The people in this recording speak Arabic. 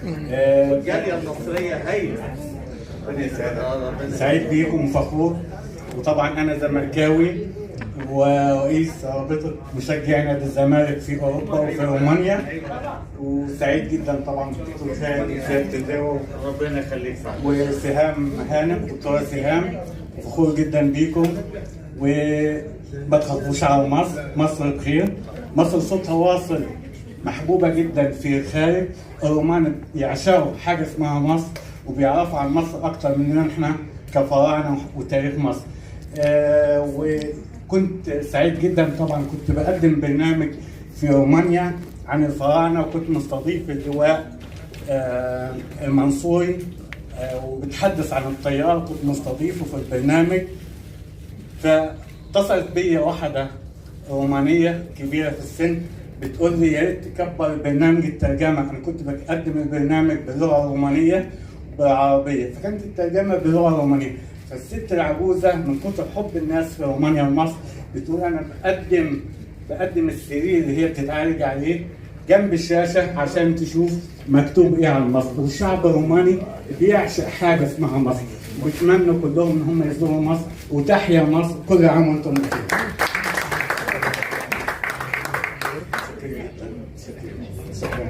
الجاليه المصريه هايله. سعيد بيكم وفخور. وطبعا انا زملكاوي ورئيس رابطه مشجعي نادي الزمالك في اوروبا وفي رومانيا، وسعيد جدا طبعا بدكتور خالد سياده اللواء ربنا يخليك سعيد. وسهام هانم دكتوره سهام، فخور جدا بيكم وما تخافوش على مصر. مصر بخير، مصر صوتها واصل، محبوبه جدا في الخارج. الرومان يعشقوا حاجه اسمها مصر وبيعرفوا عن مصر اكتر مننا احنا كفراعنه وتاريخ مصر. وكنت سعيد جدا طبعا، كنت بقدم برنامج في رومانيا عن الفراعنه، وكنت مستضيف اللواء المنصوري وبتحدث عن الطيار، كنت مستضيفه في البرنامج. فاتصلت بي واحده رومانيه كبيره في السن بتقول لي يا ريت تكبر برنامج الترجمه، انا كنت بقدم البرنامج باللغه الرومانيه بالعربيه، فكانت الترجمه باللغه الرومانيه. فالست العجوزه من كتر حب الناس في رومانيا ومصر بتقول انا بقدم السرير اللي هي بتتعالج عليه جنب الشاشه عشان تشوف مكتوب ايه عن مصر. والشعب الروماني بيعشق حاجه اسمها مصر، ويتمنوا كلهم ان هم يزوروا مصر، وتحيا مصر. كل عام وانتم بخير. شكرا.